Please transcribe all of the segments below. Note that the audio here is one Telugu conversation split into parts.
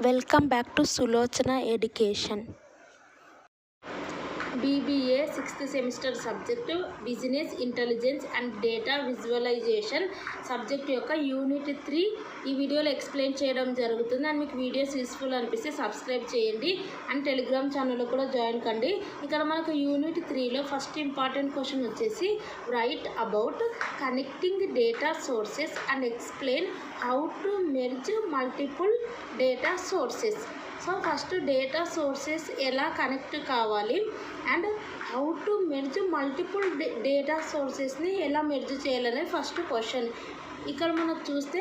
Welcome back to Sulochana education. BBA 6th semester subject business intelligence and data visualisation subject యొక్క యూనిట్ 3 ఈ వీడియోలో ఎక్స్ప్లెయిన్ చేయడం జరుగుతుంది. అండ్ మీకు వీడియోస్ యూస్ఫుల్ అనిపిస్తే సబ్స్క్రైబ్ చేయండి అండ్ టెలిగ్రామ్ ఛానల్లో కూడా జాయిన్ కండి. ఇక్కడ మనకు యూనిట్ 3లో ఫస్ట్ ఇంపార్టెంట్ క్వశ్చన్ వచ్చేసి write about connecting data sources and explain how to merge multiple data sources. So first data sources ఎలా కనెక్ట్ కావాలి and how to merge multiple data సోర్సెస్ని ఎలా మెర్జ్ చేయాలనేది ఫస్ట్ క్వశ్చన్. ఇక్కడ మనం చూస్తే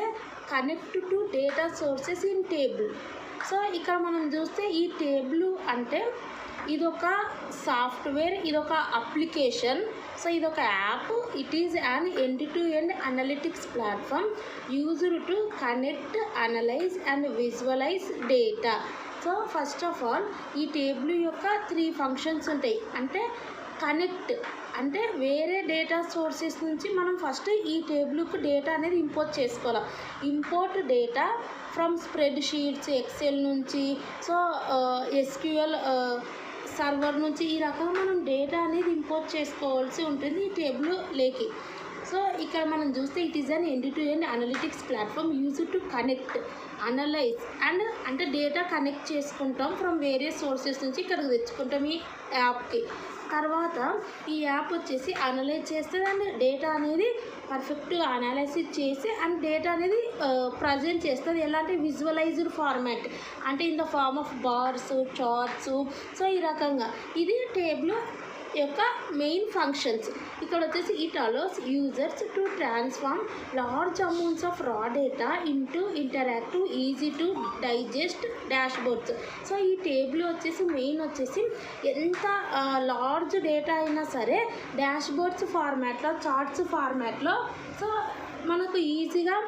connect to data sources in table. So ఇక్కడ మనం చూస్తే ఈ టేబుల్ అంటే ఇదొక సాఫ్ట్వేర్, ఇదొక అప్లికేషన్. సో ఇదొక app. It is an end to end analytics platform used to connect, analyse and visualise data. So first of all ఈ టేబుల్ యొక్క 3 ఫంక్షన్స్ ఉంటాయి. అంటే కనెక్ట్ అంటే వేరే డేటా సోర్సెస్ నుంచి మనం ఫస్ట్ ఈ టేబుల్కు డేటా అనేది ఇంపోర్ట్ చేసుకోవాలి. Import data from spreadsheets, Excel నుంచి, సో SQL సర్వర్ నుంచి ఈ రకంగా మనం డేటా అనేది ఇంపోర్ట్ చేసుకోవాల్సి ఉంటుంది ఈ టేబుల్ లేకి. సో ఇక్కడ మనం చూస్తే it is an end to end analytics platform used to connect, analyse and అంటే డేటా కనెక్ట్ చేసుకుంటాం ఫ్రమ్ వేరియస్ సోర్సెస్ నుంచి ఇక్కడికి తెచ్చుకుంటాం ఈ యాప్కి. తర్వాత ఈ యాప్ వచ్చేసి అనలైజ్ చేస్తుంది అండ్ డేటా అనేది పర్ఫెక్ట్గా అనాలైసిస్ చేసి అండ్ డేటా అనేది ప్రజెంట్ చేస్తుంది. ఎలాంటి విజువలైజ్డ్ ఫార్మాట్ అంటే in the form of bars, charts. So ఈ రకంగా ఇది టేబుల్ యొక్క మెయిన్ ఫంక్షన్స్. ఇక్కడ వచ్చేసి it allows users to transform large amounts of raw data into interactive, easy to digest dashboards. So ఈ టేబుల్ వచ్చేసి మెయిన్ వచ్చేసి ఎంత లార్జ్ డేటా అయినా సరే డాష్బోర్డ్స్ ఫార్మాట్లో, చార్ట్స్ ఫార్మాట్లో సో మనకు ఈజీగా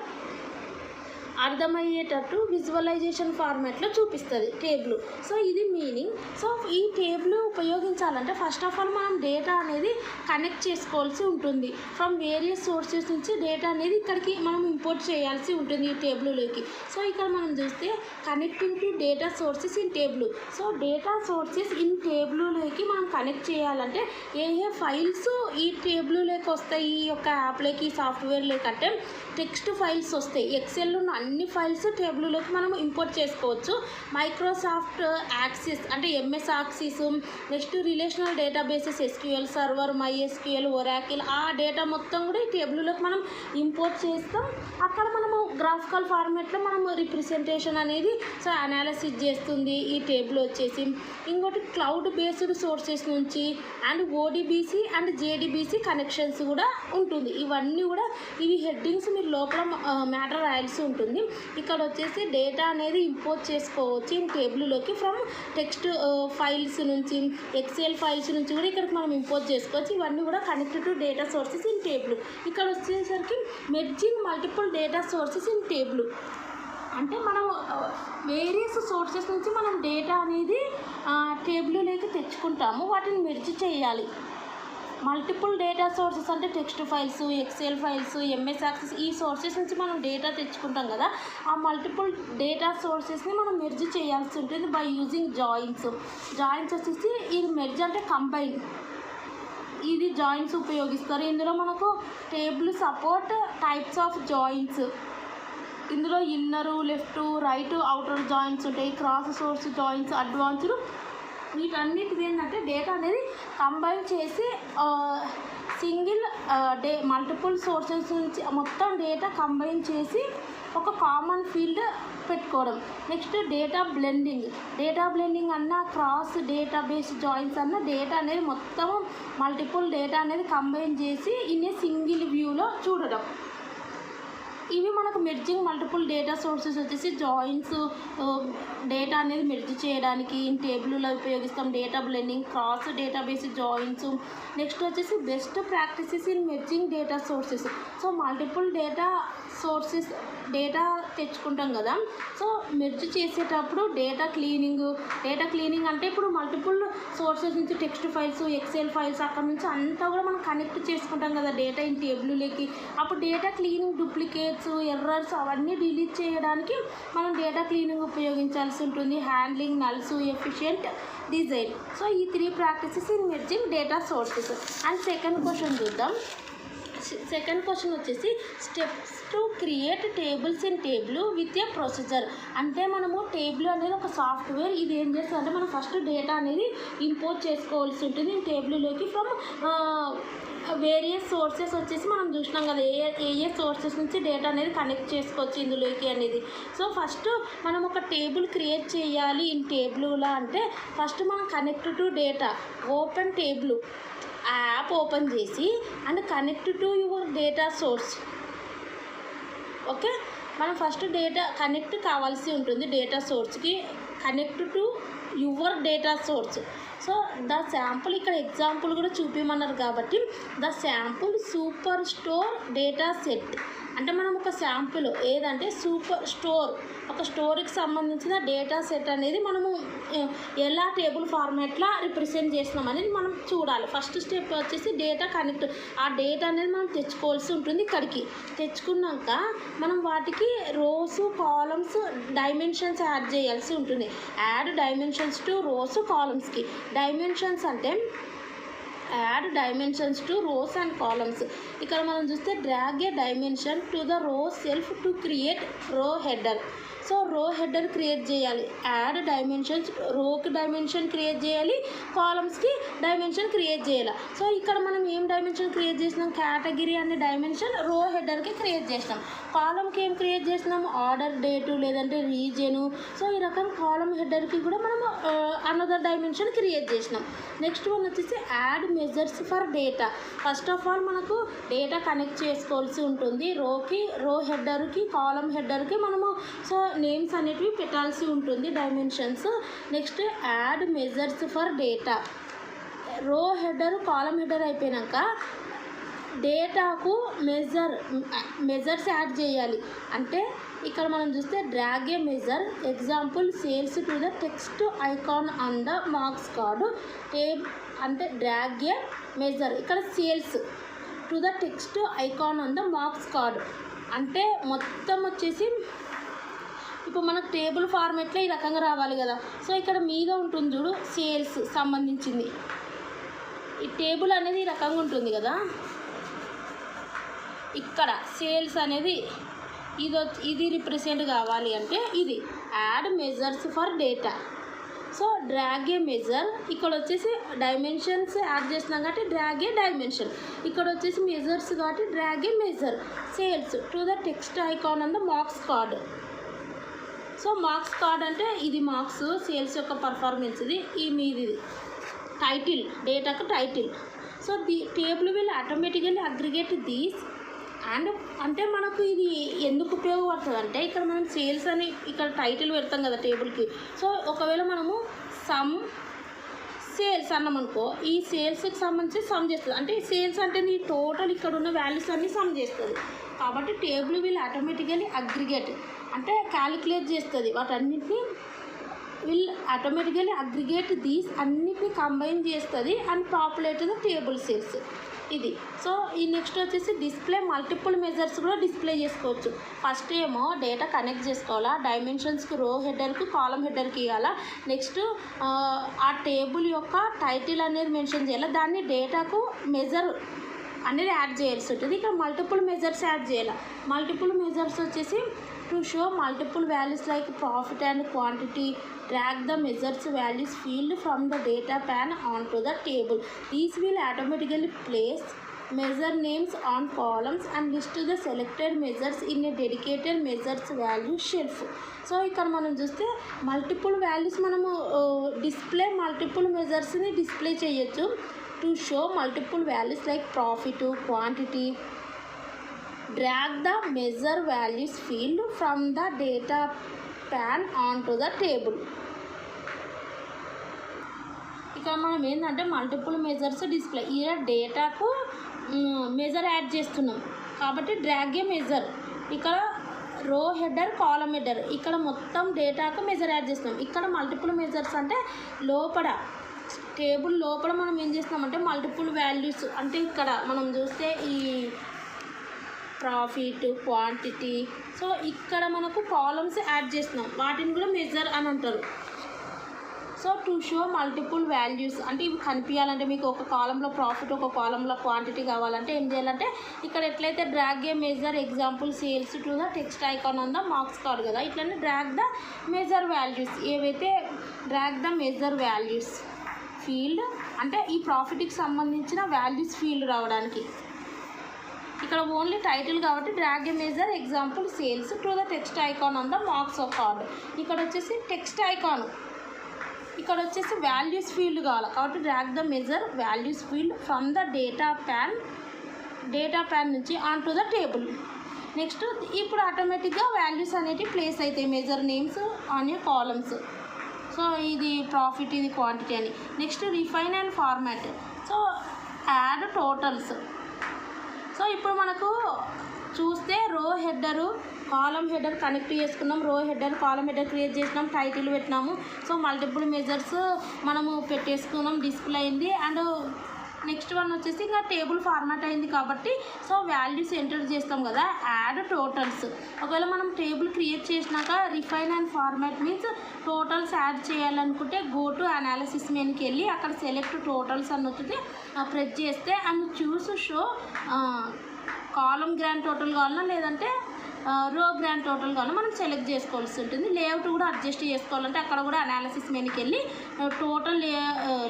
అర్థమయ్యేటట్టు విజువలైజేషన్ ఫార్మాట్లో చూపిస్తుంది టేబుల్. సో ఇది మీనింగ్. సో ఈ టేబుల్ ఉపయోగించాలంటే ఫస్ట్ ఆఫ్ ఆల్ మనం డేటా అనేది కనెక్ట్ చేసుకోవాల్సి ఉంటుంది. ఫ్రమ్ వేరియస్ సోర్సెస్ నుంచి డేటా అనేది ఇక్కడికి మనం ఇంపోర్ట్ చేయాల్సి ఉంటుంది ఈ టేబుల్లోకి. సో ఇక్కడ మనం చూస్తే connecting to data sources in table. So data sources in టేబుల్లోకి మనం కనెక్ట్ చేయాలంటే ఏ ఫైల్స్ ఈ టేబుల్లోకి వస్తాయి, ఈ యొక్క యాప్లోకి, సాఫ్ట్వేర్లోకి అంటే టెక్స్ట్ ఫైల్స్ వస్తాయి. ఎక్సెల్లో ఉన్న అన్ని ఫైల్స్ టేబుల్లోకి మనం ఇంపోర్ట్ చేసుకోవచ్చు. మైక్రోసాఫ్ట్ యాక్సెస్ అంటే MS access, next relational databases, SQL server, MySQL, Oracle ఆ డేటా మొత్తం కూడా ఈ టేబుల్లోకి మనం ఇంపోర్ట్ చేస్తాం. అక్కడ మనము గ్రాఫికల్ ఫార్మాట్లో మనము రిప్రజెంటేషన్ అనేది సో అనాలిసిస్ చేస్తుంది ఈ టేబుల్ వచ్చేసి. ఇంకోటి క్లౌడ్ బేస్డ్ సోర్సెస్ నుంచి and ODBC and JDBC connections కూడా ఉంటుంది. ఇవన్నీ కూడా ఇవి హెడ్డింగ్స్ మీరు లోపల మ్యాటర్ రాయాల్సి ఉంటుంది. ఇక్కడ వచ్చేసి డేటా అనేది ఇంపోర్ట్ చేసుకోవచ్చు ఈ టేబుల్లోకి ఫ్రమ్ టెక్స్ట్ ఫైల్స్ నుంచి, ఎక్సెల్ ఫైల్స్ నుంచి కూడా ఇక్కడికి మనం ఇంపోర్ట్ చేసుకోవచ్చు. ఇవన్నీ కూడా connected to data sources in table. ఇక్కడ వచ్చేసరికి merging multiple data sources in table అంటే మనం వేరియస్ సోర్సెస్ నుంచి మనం డేటా అనేది టేబుల్లోకి తెచ్చుకుంటాము, వాటిని మెర్జ్ చేయాలి. మల్టిపుల్ డేటా సోర్సెస్ అంటే text files, XL files, MS access ఈ సోర్సెస్ నుంచి మనం డేటా తెచ్చుకుంటాం కదా. ఆ మల్టిపుల్ డేటా సోర్సెస్ని మనం మెర్జ్ చేయాల్సి ఉంటుంది బై యూజింగ్ జాయిన్స్. జాయిన్స్ వచ్చేసి ఇది మెర్జ్ అంటే కంబైన్, ఇది జాయిన్స్ ఉపయోగిస్తారు. ఇందులో మనకు table support types of joins. ఇందులో inner, left, right, outer joins ఉంటాయి, క్రాస్ సోర్స్ జాయిన్స్, అడ్వాన్స్డ్. వీటన్నిటిది ఏంటంటే డేటా అనేది కంబైన్ చేసి సింగిల్ మల్టిపుల్ సోర్సెస్ నుంచి మొత్తం డేటా కంబైన్ చేసి ఒక కామన్ ఫీల్డ్ పెట్టుకోవడం. Next data blending. Data blending అన్న క్రాస్ డేటాబేస్ జాయిన్స్ అన్న డేటా అనేది మొత్తం మల్టిపుల్ డేటా అనేది కంబైన్ చేసి ఇన్ ఏ సింగిల్ వ్యూలో చూడడం. ఇవి మనకు మెర్జింగ్ మల్టిపుల్ డేటా సోర్సెస్ వచ్చేసి జాయిన్స్ డేటా అనేది మెర్జ్ చేయడానికి టేబుల్లో ఉపయోగిస్తాం. Data blending, cross database joins. Next వచ్చేసి best practices in merging data sources. So multiple data sources data తెచ్చుకుంటాం కదా. సో మెర్జ్ చేసేటప్పుడు డేటా క్లీనింగ్ అంటే ఇప్పుడు మల్టిపుల్ సోర్సెస్ నుంచి టెక్స్ట్ ఫైల్స్, ఎక్సెల్ ఫైల్స్ అక్కడ నుంచి అంతా కూడా మనం కనెక్ట్ చేసుకుంటాం కదా డేటా ఇన్ టేబుల్లోకి. అప్పుడు data cleaning, duplicate duplicates, errors అవన్నీ డిలీట్ చేయడానికి మనం డేటా క్లీనింగ్ ఉపయోగించాల్సి ఉంటుంది. Handling, nulls, efficient design. So ఈ 3 practices in merging data sources. And second question చూద్దాం. సెకండ్ క్వశ్చన్ వచ్చేసి steps to create tables in table with a procedure. అంటే మనము టేబుల్ అనేది ఒక సాఫ్ట్వేర్. ఇది ఏం చేస్తుంది అంటే మనం ఫస్ట్ డేటా అనేది ఇంపోర్ట్ చేసుకోవాల్సి ఉంటుంది టేబుల్లోకి ఫ్రమ్ వేరియస్ సోర్సెస్ వచ్చేసి మనం చూసినాం కదా ఏ సోర్సెస్ నుంచి డేటా అనేది కనెక్ట్ చేసుకోవచ్చు ఇందులోకి అనేది. సో ఫస్ట్ మనం ఒక టేబుల్ క్రియేట్ చేయాలి ఇన్ టేబుల్లా అంటే ఫస్ట్ మనం connect to data, open table app open చేసి and connect to your data source. Okay, మనం ఫస్ట్ డేటా కనెక్ట్ కావాల్సి ఉంటుంది డేటా సోర్స్కి. Connect to your data source. So the sample ఇక్కడ ఎగ్జాంపుల్ కూడా చూపించమన్నారు కాబట్టి the sample super store data set అంటే మనం ఒక శాంపుల్ ఏదంటే సూపర్ స్టోర్ ఒక స్టోర్కి సంబంధించిన డేటా సెట్ అనేది మనము ఎలా టేబుల్ ఫార్మాట్లో రిప్రజెంట్ చేస్తున్నాం అనేది మనం చూడాలి. ఫస్ట్ స్టెప్ వచ్చేసి డేటా కనెక్ట్. ఆ డేటా అనేది మనం తెచ్చుకోవాల్సి ఉంటుంది. ఇక్కడికి తెచ్చుకున్నాక మనం వాటికి రోస్, కాలమ్స్, డైమెన్షన్స్ యాడ్ చేయాల్సి ఉంటుంది. యాడ్ డైమెన్షన్స్ టు రోస్, కాలమ్స్కి. డైమెన్షన్స్ అంటే add dimensions to rows and columns. ఇక్కడ మనం చూస్తే drag a dimension to the row shelf to create row header. So row header create చేయాలి. యాడ్ డైమెన్షన్స్, రోకి డైమెన్షన్ క్రియేట్ చేయాలి, కాలమ్స్కి డైమెన్షన్ క్రియేట్ చేయాలి. సో ఇక్కడ మనం ఏం డైమెన్షన్ క్రియేట్ చేసినాం, కేటగిరీ అనే డైమెన్షన్ రో హెడర్కి క్రియేట్ చేసినాం. కాలమ్కి ఏం క్రియేట్ చేసినాం, ఆర్డర్, డేటు లేదంటే రీజను. సో ఈ రకం కాలమ్ హెడర్కి కూడా మనం అనదర్ డైమెన్షన్ క్రియేట్ చేసినాం. నెక్స్ట్ వన్ వచ్చేసి add measures for data. First of all మనకు డేటా కనెక్ట్ చేసుకోవాల్సి ఉంటుంది రోకి, రో హెడర్కి, కాలమ్ హెడర్కి మనము సో నేమ్స్ అనేటివి పెట్టాల్సి ఉంటుంది, dimensions. Next add measures for data. రో హెడర్, కాలమ్ హెడర్ అయిపోయాక డేటాకు మెజర్స్ యాడ్ చేయాలి. అంటే ఇక్కడ మనం చూస్తే drag A measure, example sales to the text icon on the marks card. అంటే డ్రాగ్ ఏ మెజర్, ఇక్కడ sales to the text icon on the marks card. అంటే మొత్తం వచ్చేసి ఇప్పుడు మనకు టేబుల్ ఫార్మేట్లో ఈ రకంగా రావాలి కదా. సో ఇక్కడ మీద ఉంటుంది చూడు సేల్స్ సంబంధించింది. ఈ టేబుల్ అనేది ఈ రకంగా ఉంటుంది కదా. ఇక్కడ సేల్స్ అనేది ఇది రిప్రజెంట్ కావాలి అంటే ఇది add measures for data. So drag A measure, ఇక్కడ వచ్చేసి డైమెన్షన్స్ యాడ్ చేసినాం కాబట్టి డ్రాగ్ ఏ డైమెన్షన్. ఇక్కడ వచ్చేసి మెజర్స్ కాబట్టి drag A measure. Sales to the text icon on the marks card. So marks card అంటే ఇది మార్క్స్, సేల్స్ యొక్క పర్ఫార్మెన్స్. ఈ మీది టైటిల్, డేటాకు title. So the table will automatically aggregate these. And అంటే మనకు ఇది ఎందుకు ఉపయోగపడుతుంది అంటే ఇక్కడ మనం సేల్స్ అని ఇక్కడ టైటిల్ పెడతాం కదా టేబుల్కి. సో ఒకవేళ మనము సమ్ సేల్స్ అన్నామనుకో, ఈ సేల్స్కి సంబంధించి సమ్ చేస్తుంది. అంటే సేల్స్ అంటే నీ టోటల్ ఇక్కడ ఉన్న వాల్యూస్ అన్నీ సమ్ చేస్తుంది. కాబట్టి టేబుల్ విల్ ఆటోమేటికల్లీ అగ్రిగేట్ అంటే క్యాలిక్యులేట్ చేస్తుంది వాటన్నిటిని. విల్ ఆటోమేటికల్లీ అగ్రిగేట్ దీస్, అన్నిటిని కంబైన్ చేస్తుంది and populate the table sales. ఇది. సో ఈ నెక్స్ట్ వచ్చేసి డిస్ప్లే మల్టిపుల్ మెజర్స్ కూడా డిస్ప్లే చేసుకోవచ్చు. ఫస్ట్ ఏమో డేటా కనెక్ట్ చేసుకోవాలా, డైమెన్షన్స్కి రో హెడర్కి, కాలమ్ హెడర్కి ఇవ్వాలా. నెక్స్ట్ ఆ టేబుల్ యొక్క టైటిల్ అనేది మెన్షన్ చేయాలి, దాన్ని డేటాకు మెజర్ అనేది యాడ్ చేయాల్సి ఉంటుంది. ఇక్కడ మల్టిపుల్ మెజర్స్ యాడ్ చేయాలి. మల్టిపుల్ మెజర్స్ వచ్చేసి to show multiple values like profit and quantity. Drag the measures values field from the data pane onto the table. These will automatically place measure names on columns and list the selected measures in a dedicated measures value shelf. So ఇక్కడ మనం చూస్తే మల్టిపుల్ వాల్యూస్ మనము డిస్ప్లే మల్టిపుల్ మెజర్స్ని డిస్ప్లే చేయొచ్చు. To show multiple values like profit, quantity. Drag the measure values field from the data pan onto the table. ఇక్కడ మనం ఏంటంటే మల్టిపుల్ మెజర్స్ డిస్ప్లే, ఇలా డేటాకు మెజర్ యాడ్ చేస్తున్నాం కాబట్టి డ్రాగ్ ఏ మెజర్. ఇక్కడ రో హెడర్, కాలమ్ హెడర్, ఇక్కడ మొత్తం డేటాకు మెజర్ యాడ్ చేస్తున్నాం. ఇక్కడ మల్టిపుల్ మెజర్స్ అంటే లోపల టేబుల్ లోపల మనం ఏం చేస్తున్నామంటే మల్టిపుల్ వాల్యూస్. అంటే ఇక్కడ మనం చూస్తే ఈ ప్రాఫిట్, క్వాంటిటీ. సో ఇక్కడ మనకు కాలమ్స్ యాడ్ చేస్తున్నాం, వాటిని కూడా మెజర్ అని అంటారు. So to show multiple values అంటే ఇవి కనిపించాలంటే మీకు ఒక కాలంలో ప్రాఫిట్, ఒక కాలంలో క్వాంటిటీ కావాలంటే ఏం చేయాలంటే ఇక్కడ ఎట్లయితే drag A measure example sales to the text icon on the marks card కదా, ఇట్లనే డ్రాగ్ ద మెజర్ వాల్యూస్. ఏవైతే drag the measure values field అంటే ఈ ప్రాఫిట్కి సంబంధించిన వాల్యూస్ ఫీల్డ్ రావడానికి. ఇక్కడ ఓన్లీ టైటిల్ కాబట్టి drag A measure example sales to the text icon on the marks card. ఇక్కడ వచ్చేసి టెక్స్ట్ ఐకాన్, ఇక్కడ వచ్చేసి వాల్యూస్ ఫీల్డ్ కావాలి కాబట్టి drag the measure values field from the data pane నుంచి on to the table. Next ఇప్పుడు ఆటోమేటిక్గా వాల్యూస్ అనేటివి ప్లేస్ అవుతాయి, measure names on a columns. So ఇది ప్రాఫిట్, ఇది క్వాంటిటీ అని. Next refine and format. So add totals. So ఇప్పుడు మనకు చూస్తే రో హెడరు, కాలం హెడర్ కనెక్ట్ చేసుకున్నాం, రో హెడర్, కాలం హెడర్ క్రియేట్ చేసినాం, టైటిల్ పెట్టినాము. సో మల్టిపుల్ మెజర్స్ మనము పెట్టేసుకున్నాం, డిస్ప్లే అయింది. అండ్ నెక్స్ట్ వన్ వచ్చేసి ఇంకా టేబుల్ ఫార్మాట్ అయింది కాబట్టి సో వాల్యూస్ ఎంటర్ చేస్తాం కదా, యాడ్ టోటల్స్. ఒకవేళ మనం టేబుల్ క్రియేట్ చేసినాక refine and format means totals add చేయాలనుకుంటే గో టు అనాలిసిస్ మెనూకి వెళ్ళి అక్కడ సెలెక్ట్ టోటల్స్ అని వచ్చింది ప్రెస్ చేస్తే and choose show column grand total కావాలన్నా లేదంటే రో గ్రాండ్ టోటల్ కావాలన్నా మనం సెలెక్ట్ చేసుకోవాల్సి ఉంటుంది. లేఅవుట్ కూడా అడ్జస్ట్ చేసుకోవాలంటే అక్కడ కూడా అనాలిసిస్ మెనూకి వెళ్ళి టోటల్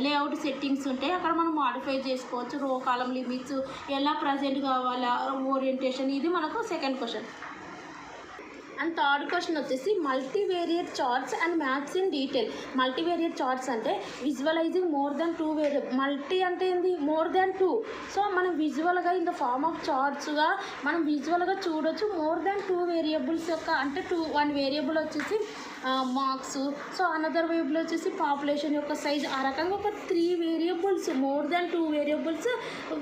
లేఅవుట్ సెట్టింగ్స్ ఉంటాయి, అక్కడ మనం మాడిఫై చేసుకోవచ్చు. రో కాలం లిమిట్స్ ఎలా ప్రజెంట్ కావాలా, ఓరియంటేషన్. ఇది మనకు second question. And third question వచ్చేసి multivariate charts and maps in detail. Multivariate charts అంటే visualizing more than 2 variable. Multi అంటే ఏంది, మోర్ దెన్ 2. సో మనం విజువల్గా ఇన్ ద ఫార్మ్ ఆఫ్ చార్ట్స్గా మనం విజువల్గా చూడొచ్చు మోర్ దెన్ 2 వేరియబుల్స్ యొక్క అంటే 1 వేరియబుల్ వచ్చేసి మార్క్స్, సో అనదర్ వేరియబుల్ వచ్చేసి పాపులేషన్ యొక్క సైజ్. ఆ రకంగా ఒక 3 వేరియబుల్స్, మోర్ దెన్ 2 వేరియబుల్స్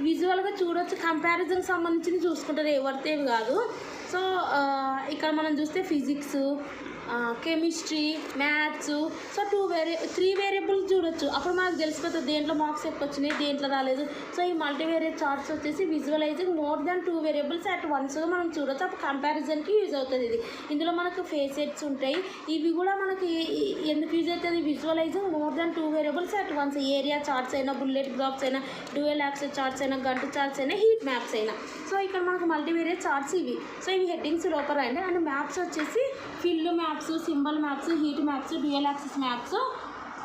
విజువల్గా చూడొచ్చు. కంపారిజన్కి సంబంధించి చూసుకుంటారు, ఎవరితేవి కాదు. సో ఇక్కడ మనం చూస్తే physics, chemistry, maths. So 3 variables చూడొచ్చు. అప్పుడు మనకు తెలిసిపోతుంది దేంట్లో మార్క్స్ ఎక్కువ వచ్చినాయి, దేంట్లో రాలేదు. సో ఈ మల్టీవేరియట్ చార్ట్స్ వచ్చేసి visualizing more than 2 variables at వన్స్గా మనం చూడొచ్చు. అప్పుడు కంపారిజన్కి యూజ్ అవుతుంది ఇది. ఇందులో మనకు ఫేసెట్స్ ఉంటాయి, ఇవి కూడా మనకి ఎందుకు యూజ్ అవుతుంది, visualising more than 2 variables at once. Area charts అయినా, బుల్లెట్ గ్రాఫ్స్ అయినా, డ్యూయల్ యాక్సెస్ చార్ట్స్ అయినా, గంట చార్ట్స్ అయినా, హీట్ మ్యాప్స్ అయినా. సో ఇక్కడ మనకు మల్టీవేరియట్ చార్ట్స్ ఇవి. సో ఇవి హెడ్డింగ్స్ లోపల అండి. అండ్ మ్యాప్స్ వచ్చేసి fill maps, symbol maps, heat maps, dual axis maps,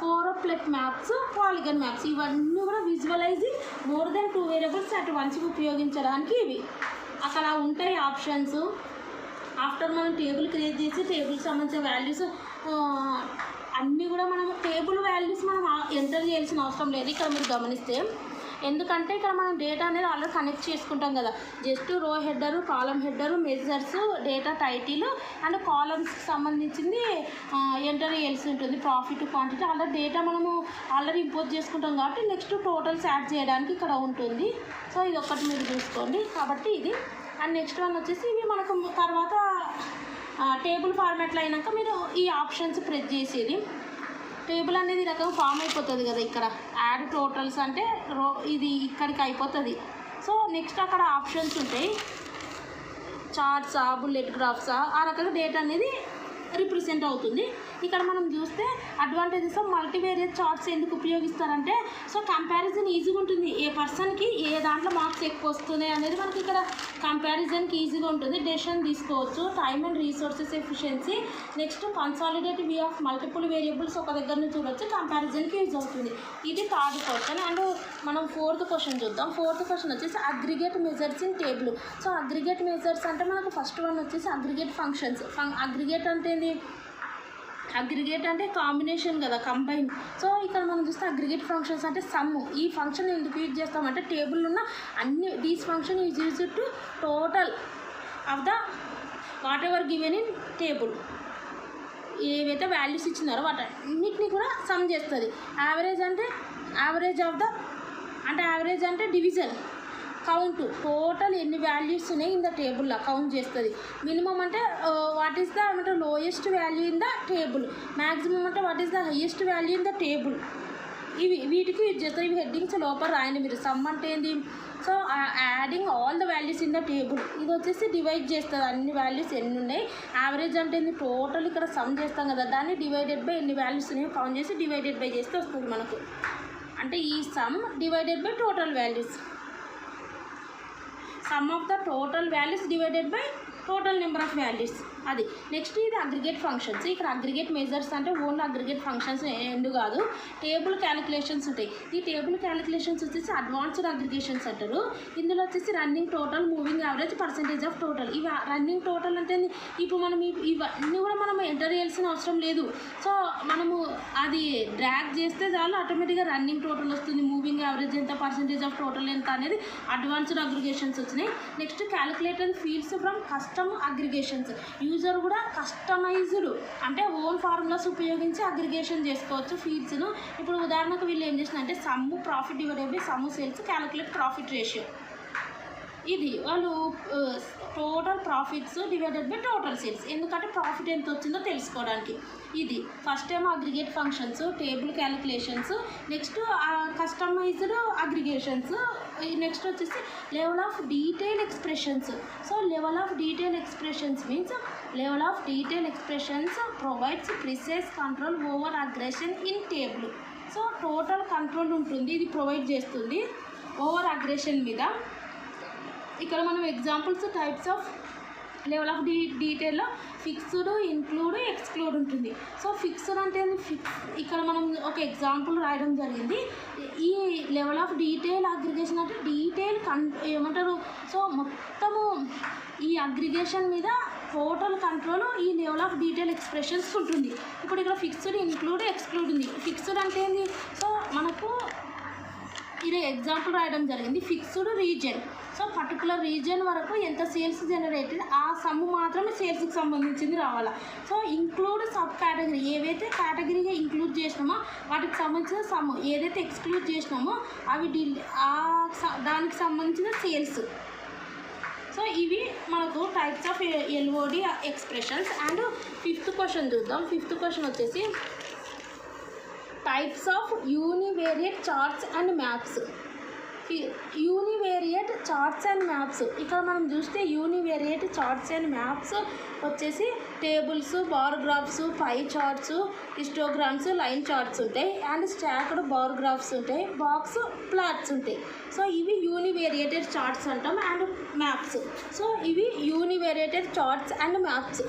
choropleth maps, polygon maps. ఇవన్నీ కూడా visualizing more than 2 variables at వన్స్కి ఉపయోగించడానికి ఇవి. అక్కడ ఉంటాయి ఆప్షన్స్. ఆఫ్టర్ మనం టేబుల్ క్రియేట్ చేసి టేబుల్కి సంబంధించిన వాల్యూస్ అన్నీ కూడా మనం టేబుల్ వాల్యూస్ మనం ఎంటర్ చేయాల్సిన అవసరం లేదు ఇక్కడ మీరు గమనిస్తే. ఎందుకంటే ఇక్కడ మనం డేటా అనేది ఆల్రెడీ కనెక్ట్ చేసుకుంటాం కదా, just row header, column header, measures, data title and కాలమ్స్కి సంబంధించింది ఎంటర్ చేయాల్సి ఉంటుంది. ప్రాఫిట్, క్వాంటిటీ ఆల్రెడీ డేటా మనము ఆల్రెడీ ఇంపోజ్ చేసుకుంటాం కాబట్టి నెక్స్ట్ టోటల్స్ యాడ్ చేయడానికి ఇక్కడ ఉంటుంది. సో ఇది ఒక్కటి మీరు చూసుకోండి కాబట్టి ఇది. అండ్ నెక్స్ట్ వన్ వచ్చేసి ఇవి మనకు తర్వాత టేబుల్ ఫార్మాట్లో అయినాక మీరు ఈ ఆప్షన్స్ ప్రెస్ చేసేది. టేబుల్ అనేది రకంగా ఫామ్ అయిపోతుంది కదా, ఇక్కడ యాడ్ టోటల్స్ అంటే ఇది ఇక్కడికి అయిపోతుంది. సో నెక్స్ట్ అక్కడ ఆప్షన్స్ ఉంటాయి, చార్ట్సా, బుల్లెట్ గ్రాఫ్సా, ఆ రకంగా డేటా అనేది రిప్రజెంట్ అవుతుంది. ఇక్కడ మనం చూస్తే అడ్వాంటేజెస్ ఆఫ్ మల్టీవేరియట్ చార్ట్స్ ఎందుకు ఉపయోగిస్తారంటే సో కంపారిజన్ ఈజీగా ఉంటుంది. ఏ పర్సన్కి ఏ దాంట్లో మార్క్స్ ఎక్కువ వస్తున్నాయి అనేది మనకి ఇక్కడ కంపారిజన్కి ఈజీగా ఉంటుంది. డెసిషన్ తీసుకోవచ్చు. Time and resources efficiency. Next consolidate view of multiple variables ఒక దగ్గర నుంచి చూడొచ్చు, కంపారిజన్కి యూజ్ అవుతుంది. ఇది థర్డ్ క్వశ్చన్. అండ్ మనం ఫోర్త్ క్వశ్చన్ చూద్దాం. ఫోర్త్ క్వశ్చన్ వచ్చేసి aggregate measures in table. So aggregate measures అంటే మనకు ఫస్ట్ వన్ వచ్చేసి అగ్రిగేట్ ఫంక్షన్స్. అగ్రిగేట్ అంటే అగ్రిగేట్ అంటే కాంబినేషన్ కదా, కంబైన్. సో ఇక్కడ మనం చూస్తే అగ్రిగేట్ ఫంక్షన్స్ అంటే సమ్. ఈ ఫంక్షన్ ఎందుకు యూజ్ చేస్తామంటే టేబుల్ ఉన్న అన్ని these function is use to total of the whatever given in table. ఏవైతే వాల్యూస్ ఇచ్చినారో వాటన్నిటిని కూడా సమ్ చేస్తుంది. యావరేజ్ అంటే యావరేజ్ ఆఫ్ ద అంటే యావరేజ్ అంటే డివిజన్, కౌంట్, టోటల్ ఎన్ని వాల్యూస్ ఉన్నాయి ఇన్ ద టేబుల్లో కౌంట్ చేస్తుంది. మినిమం అంటే వాట్ ఈస్ ద అంటే lowest value in the table. Maximum అంటే what is the highest value in the table. వీటికి యూజ్ చేస్తారు. ఇవి హెడ్డింగ్స్ లోపల రాయండి మీరు. సమ్ అంటే ఏంది? So adding all the values in the table. ఇది వచ్చేసి డివైడ్ చేస్తుంది అన్ని వాల్యూస్ ఎన్ని ఉన్నాయి. యావరేజ్ అంటే ఏంది? టోటల్ ఇక్కడ సమ్ చేస్తాం కదా, దాన్ని డివైడెడ్ బై ఎన్ని వాల్యూస్ ఉన్నాయో కౌంట్ చేసి డివైడెడ్ బై చేస్తే వస్తుంది మనకు. అంటే ఈ some divided by total values. Some of the total values divided by total number of values. అది నెక్స్ట్ ఇది అగ్రిగేట్ ఫంక్షన్స్. ఇక్కడ అగ్రిగేట్ మెజర్స్ అంటే ఓన్లీ అగ్రిగేట్ ఫంక్షన్స్ ఎండు కాదు, టేబుల్ క్యాలిక్యులేషన్స్ ఉంటాయి. ఈ టేబుల్ క్యాలిక్యులేషన్స్ వచ్చేసి అడ్వాన్స్డ్ అగ్రిగేషన్స్ అంటారు. ఇందులో వచ్చేసి running total, moving average, percentage of total. ఇవి రన్నింగ్ టోటల్ అంటే ఇప్పుడు మనం ఇవన్నీ కూడా మనం ఎంటర్ చేయాల్సిన అవసరం లేదు. సో మనము అది డ్రాగ్ చేస్తే చాలు ఆటోమేటిక్గా రన్నింగ్ టోటల్ వస్తుంది. మూవింగ్ యావరేజ్ ఎంత, పర్సెంటేజ్ ఆఫ్ టోటల్ ఎంత అనేది అడ్వాన్స్డ్ అగ్రిగేషన్స్ వచ్చినాయి. Next calculator fields from custom aggregations. User కూడా కస్టమైజ్డ్ అంటే ఓన్ ఫార్ములాస్ ఉపయోగించి అగ్రిగేషన్ చేసుకోవచ్చు ఫీల్డ్స్ను. ఇప్పుడు ఉదాహరణకు వీళ్ళు ఏం చేసినంటే sum profit divided by sum sales calculate profit ratio. ఇది వాళ్ళు total profits divided by total sales, ఎందుకంటే ప్రాఫిట్ ఎంత వచ్చిందో తెలుసుకోవడానికి. ఇది ఫస్ట్ ఏమో aggregate functions, table calculations, next customized aggregations. Next వచ్చేసి level of detail expressions. So level of detail expressions means level of detail expressions provides precise control over aggression in table. So total control ఉంటుంది, ఇది ప్రొవైడ్ చేస్తుంది ఓవర్ అగ్రెషన్ మీద. ఇక్కడ మనం examples types of level of డీటెయిల్లో ఫిక్స్డ్, ఇంక్లూడ్, ఎక్స్క్లూడ్ ఉంటుంది. సో ఫిక్స్డ్ అంటే ఇక్కడ మనం ఒక ఎగ్జాంపుల్ రాయడం జరిగింది. ఈ లెవెల్ ఆఫ్ డీటెయిల్ అగ్రిగేషన్ అంటే డీటెయిల్ ఏమంటారు? సో మొత్తము ఈ అగ్రిగేషన్ మీద టోటల్ కంట్రోల్ ఈ లెవెల్ ఆఫ్ డీటెయిల్ ఎక్స్ప్రెషన్స్ ఉంటుంది. ఇప్పుడు ఇక్కడ ఫిక్స్డ్, ఇంక్లూడ్, ఎక్స్క్లూడ్ ఉంది. ఫిక్స్డ్ అంటే ఏంది? సో మనకు ఇది ఎగ్జాంపుల్ రాయడం జరిగింది. Fixed region, so particular region వరకు ఎంత సేల్స్ జనరేటెడ్ ఆ సమ్ము మాత్రమే సేల్స్కి సంబంధించింది రావాలా. సో ఇంక్లూడ్ సబ్ కేటగిరీ, ఏవైతే కేటగిరీగా ఇంక్లూడ్ చేసినామో వాటికి సంబంధించిన సమ్ము, ఏదైతే ఎక్స్క్లూడ్ చేసినామో అవి దానికి సంబంధించిన సేల్స్. సో ఇవి మనకు types of LOD expressions. And fifth question చూద్దాం. ఫిఫ్త్ క్వశ్చన్ వచ్చేసి types of univariate charts and maps. Univariate charts and maps ఇక్కడ మనం చూస్తే యూనివేరియట్ చార్ట్స్ అండ్ మ్యాప్స్ వచ్చేసి tables, bar graphs, pie charts, histograms, line charts ఉంటాయి. అండ్ స్టాక్డ్ బార్ గ్రాఫ్స్ ఉంటాయి, బాక్స్ ప్లాట్స్ ఉంటాయి. సో ఇవి యూనివేరియేటెడ్ చార్ట్స్ అంటాం అండ్ మ్యాప్స్. సో ఇవి యూనివేరియేటెడ్ చార్ట్స్ అండ్ మ్యాప్స్.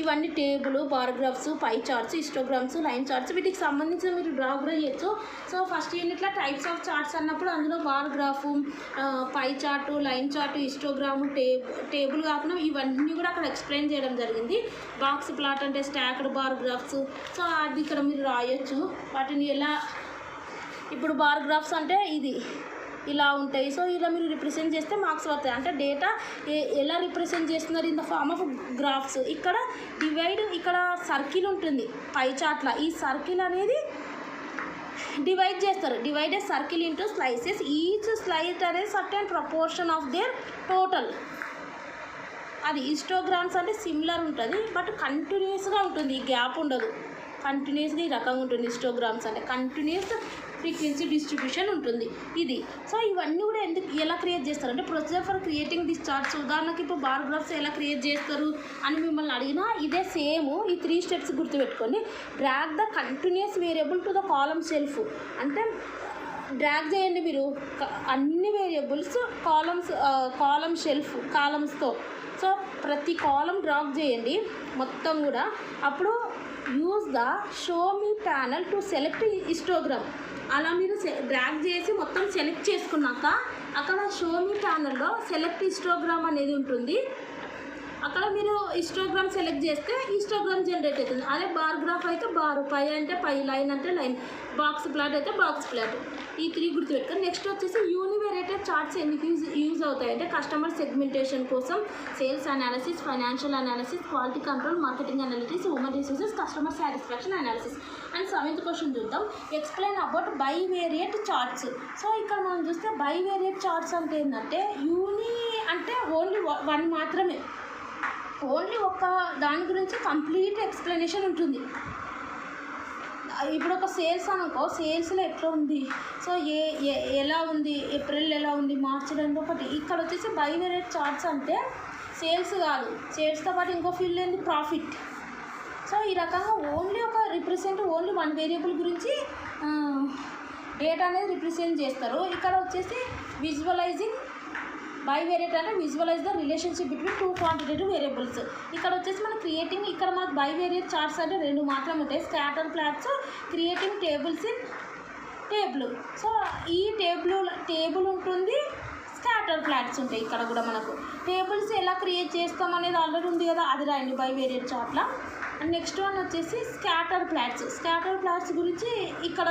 ఇవన్నీ table, bar graphs, pie charts, histograms, line charts, వీటికి సంబంధించిన మీరు డ్రా కూడా చేయొచ్చు. సో ఫస్ట్ యూనిట్లో టైప్స్ ఆఫ్ చార్ట్స్ అన్నప్పుడు అందులో బార్గ్రాఫ్, పై చార్టు, లైన్ చార్టు, హిస్టోగ్రాము, టేబుల్ కాకుండా ఇవన్నీ కూడా అక్కడ ఎక్స్ప్లెయిన్ చేయడం జరిగింది. బాక్స్ ప్లాట్ అంటే స్టాక్డ్ బార్గ్రాఫ్స్. సో అది ఇక్కడ మీరు రాయొచ్చు వాటిని ఎలా. ఇప్పుడు బార్గ్రాఫ్స్ అంటే ఇది ఇలా ఉంటాయి. సో ఇలా మీరు రిప్రజెంట్ చేస్తే మార్క్స్ పడతాయి. అంటే డేటా ఎలా రిప్రజెంట్ చేస్తున్నారు in the form of graphs. ఇక్కడ డివైడ్, ఇక్కడ సర్కిల్ ఉంటుంది పై చార్ట్ల. ఈ సర్కిల్ అనేది డివైడ్ చేస్తారు. Divided circle into slices. Each slice అనేది certain proportion of their total. అది హిస్టోగ్రామ్స్ అంటే సిమిలర్ ఉంటుంది బట్ కంటిన్యూస్గా ఉంటుంది, గ్యాప్ ఉండదు. కంటిన్యూస్గా ఈ రకంగా ఉంటుంది. హిస్టోగ్రామ్స్ అంటే కంటిన్యూస్ ఫ్రీక్వెన్సీ డిస్ట్రిబ్యూషన్ ఉంటుంది ఇది. సో ఇవన్నీ కూడా ఎలా క్రియేట్ చేస్తారు అంటే procedure for creating this charts. ఉదాహరణకి ఇప్పుడు బార్ గ్రాఫ్స్ ఎలా క్రియేట్ చేస్తారు అని మిమ్మల్ని అడిగినా ఇదే సేమ్. ఈ 3 స్టెప్స్ గుర్తుపెట్టుకోండి. Drag the continuous variable to the column self. అంటే డ్రాగ్ చేయండి మీరు అన్ని వేరియబుల్స్ కాలమ్ షెల్ఫ్ కాలమ్స్తో. సో ప్రతి కాలం డ్రాగ్ చేయండి మొత్తం కూడా. అప్పుడు use the show me panel to select histogram. అలా మీరు డ్రాగ్ చేసి మొత్తం సెలెక్ట్ చేసుకున్నాక అక్కడ షో మీ ప్యానల్లో సెలెక్ట్ హిస్టోగ్రామ్ అనేది ఉంటుంది. అక్కడ మీరు హిస్టోగ్రామ్ సెలెక్ట్ చేస్తే హిస్టోగ్రామ్ జనరేట్ అవుతుంది. అదే బార్ గ్రాఫ్ అయితే బార్, పై అంటే పై, లైన్ అంటే లైన్, బాక్స్ ప్లాట్ అయితే బాక్స్ ప్లాట్. ఈ 3 గుర్తుపెట్టుకొని నెక్స్ట్ వచ్చేసి యూనివేరియేటెడ్ చార్ట్స్ ఎందుకు యూజ్ అవుతాయి అంటే కస్టమర్ సెగ్మెంటేషన్ కోసం, sales analysis, financial analysis, quality control, marketing analysis, human resources, customer satisfaction analysis. And 7th question చూద్దాం. Explain about bivariate charts. So ఇక్కడ మనం చూస్తే బైవేరియేట్ చార్ట్స్ అంటే ఏంటంటే అంటే ఓన్లీ 1 మాత్రమే, ఓన్లీ ఒక దాని గురించి కంప్లీట్ ఎక్స్ప్లెనేషన్ ఉంటుంది. ఇప్పుడు ఒక సేల్స్ అనుకో, సేల్స్లో ఎట్లా ఉంది, సో ఎలా ఉంది, ఏప్రిల్ ఎలా ఉంది, మార్చి రెండు ఒకటి. ఇక్కడ వచ్చేసి బైవేరియట్ చార్ట్స్ అంటే సేల్స్ కాదు, సేల్స్తో పాటు ఇంకో ఫీల్డ్ ఏంది, ప్రాఫిట్. సో ఈ రకంగా ఓన్లీ ఓన్లీ వన్ వేరియబుల్ గురించి డేటా అనేది రిప్రజెంట్ చేస్తారు. ఇక్కడ వచ్చేసి విజువలైజింగ్ బైవేరియట్ అంటే visualise the relationship between two quantitative variables. ఇక్కడ వచ్చేసి మనం క్రియేటింగ్, ఇక్కడ మనకు బైవేరియట్ చార్ట్స్ అంటే రెండు మాత్రమే ఉంటాయి, scatter plots, creating tables in table. So ఈ టేబుల్ ఉంటుంది, స్కాటర్ ప్లాట్స్ ఉంటాయి. ఇక్కడ కూడా మనకు టేబుల్స్ ఎలా క్రియేట్ చేస్తాం అనేది ఆల్రెడీ ఉంది కదా, అది రాయండి బైవేరియట్ చార్ట్లో. అండ్ నెక్స్ట్ వన్ వచ్చేసి స్కాటర్ ప్లాట్స్ గురించి ఇక్కడ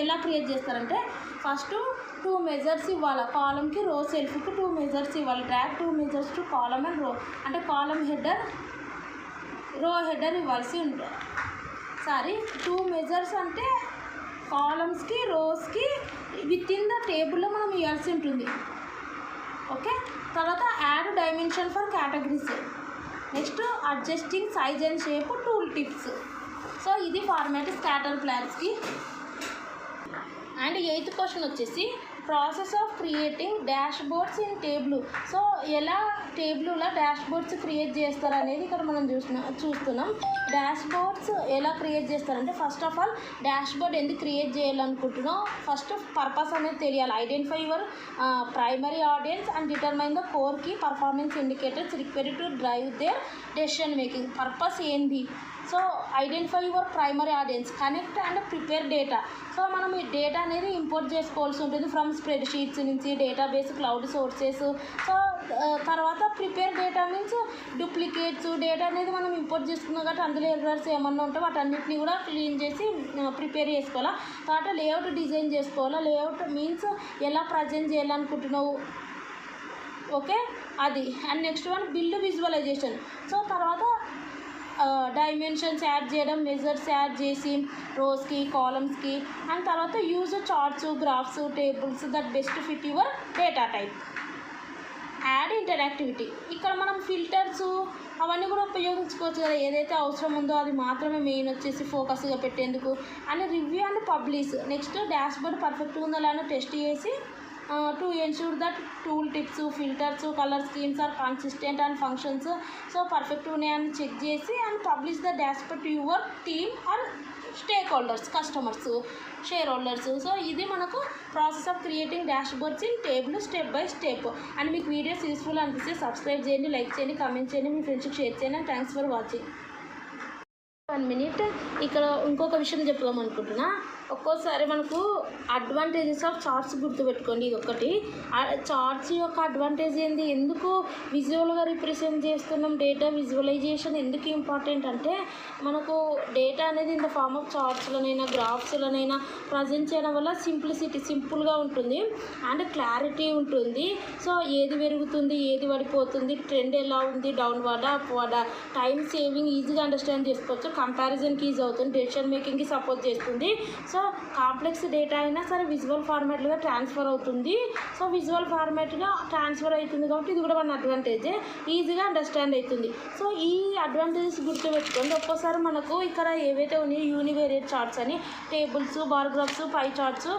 ఎలా క్రియేట్ చేస్తారంటే, ఫస్ట్ 2 మెజర్స్ ఇవ్వాలి, కాలంకి రో సెల్ఫ్కి 2 మెజర్స్ ఇవ్వాలి, drag 2 measures to column and రో, అంటే కాలం హెడర్ రో హెడర్ ఇవ్వాల్సి ఉంటుంది. 2 మెజర్స్ అంటే కాలమ్స్కి రోస్కి విత్ ఇన్ ద టేబుల్లో మనం ఇవ్వాల్సి ఉంటుంది. ఓకే, తర్వాత add dimension for categories, next adjusting size and shape tool tips. So ఇది ఫార్మాట్ స్కాటర్ ప్లాట్స్కి. అండ్ 8th క్వశ్చన్ వచ్చేసి process of creating dashboards in table. So ఎలా టేబుల్లో డాష్ బోర్డ్స్ క్రియేట్ చేస్తారు అనేది ఇక్కడ మనం చూస్తున్నాం. డాష్ బోర్డ్స్ ఎలా క్రియేట్ చేస్తారంటే, first of all dashboard ఎందుకు క్రియేట్ చేయాలనుకుంటున్నావు, ఫస్ట్ పర్పస్ అనేది తెలియాలి. Identify your primary audience and determine the core key performance indicators required to drive their decision making. Purpose ఏంది, so identify your primary audience, connect and prepare data. So మనం ఈ డేటా అనేది ఇంపోర్ట్ చేసుకోవాల్సి ఉంటుంది ఫ్రమ్ స్ప్రెడ్ షీట్స్ నుంచి, డేటాబేస్, క్లౌడ్ సోర్సెస్. సో తర్వాత prepare data means duplicates data అనేది మనం ఇంపోర్ట్ చేసుకున్నాం కాబట్టి అందులో ఎర్రర్స్ ఏమన్నా ఉంటే వాటన్నిటిని కూడా క్లీన్ చేసి ప్రిపేర్ చేసుకోవాలా. తర్వాత లేఅవుట్ డిజైన్ చేసుకోవాలా, లేఅవుట్ మీన్స్ ఎలా ప్రజెంట్ చేయాలనుకుంటున్నావు, ఓకే అది. And next one build visualisation. So తర్వాత డైమెన్షన్స్ యాడ్ చేయడం, మెజర్స్ యాడ్ చేసి రోస్కి కాలమ్స్కి, అండ్ తర్వాత use charts, graphs, tables that best fit your data type. Add interactivity, ఇక్కడ మనం ఫిల్టర్స్ అవన్నీ కూడా ఉపయోగించుకోవచ్చు కదా, ఏదైతే అవసరం ఉందో అది మాత్రమే మెయిన్ వచ్చేసి ఫోకస్గా పెట్టేందుకు. And review and publish, next dashboard పర్ఫెక్ట్గా ఉందా లేదా టెస్ట్ చేసి to ensure that tooltips, filters, colour schemes are consistent and functions so perfect ఉన్నాయని చెక్ చేసి and publish the dashboard to your team or stakeholders, customers, shareholders. So ఇది మనకు process of creating dashboards in table step by step. And మీకు వీడియోస్ యూస్ఫుల్ అనిపిస్తే సబ్స్క్రైబ్ చేయండి, లైక్ చేయండి, కామెంట్ చేయండి, మీ ఫ్రెండ్స్కి షేర్ చేయండి. And thanks for watching. 1 minute ఇక్కడ ఇంకొక విషయం చెప్దాం అనుకుంటున్నా. ఒక్కోసారి మనకు అడ్వాంటేజెస్ ఆఫ్ చార్ట్స్ గుర్తుపెట్టుకోండి. ఇది ఒకటి, చార్ట్స్ యొక్క అడ్వాంటేజ్ ఏంది, ఎందుకు విజువల్గా రిప్రజెంట్ చేస్తున్నాం, డేటా విజువలైజేషన్ ఎందుకు ఇంపార్టెంట్ అంటే, మనకు డేటా అనేది ఇన్ ద ఫార్మ్ ఆఫ్ చార్ట్స్లోనైనా గ్రాఫ్స్లోనైనా ప్రజెంట్ చేయడం వల్ల సింపుల్గా ఉంటుంది అండ్ క్లారిటీ ఉంటుంది. సో ఏది పెరుగుతుంది, ఏది పడిపోతుంది, ట్రెండ్ ఎలా ఉంది, డౌన్ వాడా అప్ వాడా, టైం సేవింగ్ ఈజీగా అండర్స్టాండ్ చేసుకోవచ్చు, కంపారిజన్కి ఈజీ అవుతుంది, డెసిషన్ మేకింగ్కి సపోర్ట్ చేస్తుంది. సో కాంప్లెక్స్ డేటా అయినా సరే విజువల్ ఫార్మాట్గా ట్రాన్స్ఫర్ అవుతుంది. సో విజువల్ ఫార్మాట్గా ట్రాన్స్ఫర్ అవుతుంది కాబట్టి ఇది కూడా మన అడ్వాంటేజే, ఈజీగా అండర్స్టాండ్ అవుతుంది. సో ఈ అడ్వాంటేజెస్ గుర్తుపెట్టుకోండి. ఒక్కోసారి మనకు ఇక్కడ ఏవైతే ఉన్నాయో యూనివేరియట్ చార్ట్స్ అని, tables, bar graphs, pie charts,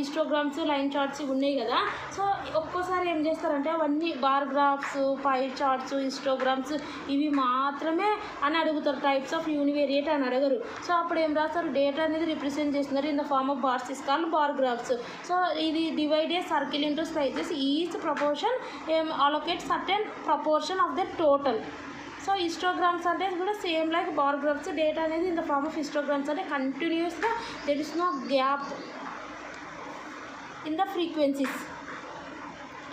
histograms, line charts ఉన్నాయి కదా. సో ఒక్కోసారి ఏం చేస్తారంటే అవన్నీ bar graphs, pie charts, histograms ఇవి మాత్రమే అని అడుగుతారు, టైప్స్ ఆఫ్ యూనివేరియట్ అని అడగరు. సో అప్పుడు ఏం రాస్తారు, డేటా అనేది రిప్రజెంట్ చేస్తున్నారు in the form of bars is called bar graphs. So ఇది divide a circle into slices, each proportion allocate certain proportion of the total. So histograms అంటే కూడా same like bar graphs, data అనేది in the form of histograms అంటే కంటిన్యూస్గా there is no gap in the frequencies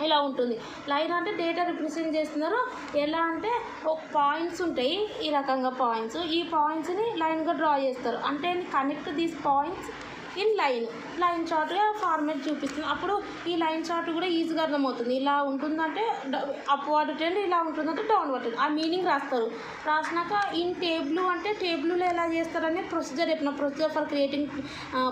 ఇలా ఉంటుంది. లైన్ అంటే డేటా రిప్రజెంట్ చేస్తున్నారు, ఎలా అంటే ఒక పాయింట్స్ ఉంటాయి, ఈ రకంగా పాయింట్స్, ఈ పాయింట్స్ని లైన్గా డ్రా చేస్తారు, అంటే connect these points in line చార్ట్గా ఫార్మేట్ చూపిస్తుంది. అప్పుడు ఈ లైన్ చార్ట్ కూడా ఈజీగా అర్థమవుతుంది, ఇలా ఉంటుందంటే అప్వర్డ్ ట్రెండ్, ఇలా ఉంటుందంటే డౌన్వర్డ్ ట్రెండ్, ఆ మీనింగ్ రాస్తారు. రాసినాక ఇన్ టేబుల్ అంటే టేబుల్లో ఎలా చేస్తారని ప్రొసీజర్ చెప్పిన, procedure for creating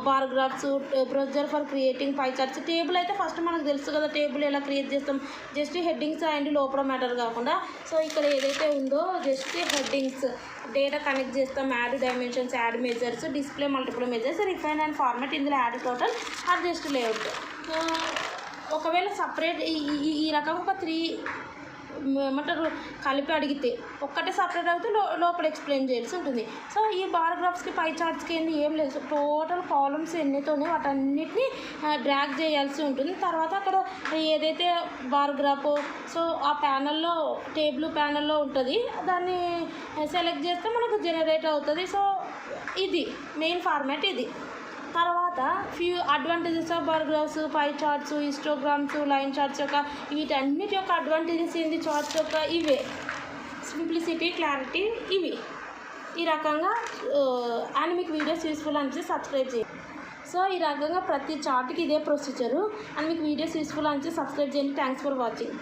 bar graphs, procedure for creating pi charts. Table అయితే ఫస్ట్ మనకు తెలుసు కదా టేబుల్ ఎలా క్రియేట్ చేస్తాం, జస్ట్ హెడ్డింగ్స్ అండ్ లోపల మ్యాటర్ కాకుండా. సో ఇక్కడ ఏదైతే ఉందో జస్ట్ హెడ్డింగ్స్, డేటా కనెక్ట్ చేస్తాం, add dimensions, add measures, display multiple measures, refine and format, ఇందులో యాడ్ టోటల్, అడ్జస్ట్ లేఅవుట్. ఒకవేళ సపరేట్ ఈ రకంగా ఒక 3 ఏమంటారు కలిపి అడిగితే ఒక్కటే సపరేట్ అయితే లోపల ఎక్స్ప్లెయిన్ చేయాల్సి ఉంటుంది. సో ఈ బార్ గ్రాఫ్స్కి పై చార్ట్స్కి ఏంది ఏం లేదు, టోటల్ కాలమ్స్ ఎన్నితోనే వాటన్నిటిని డ్రాగ్ చేయాల్సి ఉంటుంది. తర్వాత అక్కడ ఏదైతే బార్ గ్రాఫ్ సో ఆ ప్యానల్లో టేబుల్ ప్యానల్లో ఉంటుంది, దాన్ని సెలెక్ట్ చేస్తే మనకు జనరేట్ అవుతుంది. సో ఇది మెయిన్ ఫార్మాట్ ఇది. తర్వాత few advantages of bar graphs, pie charts, histograms, line charts యొక్క వీటన్నిటి యొక్క అడ్వాంటేజెస్ ఏంది చార్ట్స్ యొక్క ఇవే, సింప్లిసిటీ, క్లారిటీ ఇవి. ఈ రకంగా అండ్ మీకు వీడియోస్ యూస్ఫుల్ అనిపిస్తే సబ్స్క్రైబ్ చేయండి. సో ఈ రకంగా ప్రతి చార్ట్కి ఇదే ప్రొసీజరు. అండ్ మీకు వీడియోస్ యూస్ఫుల్ అనిపిస్తే సబ్స్క్రైబ్ చేయండి. Thanks for watching.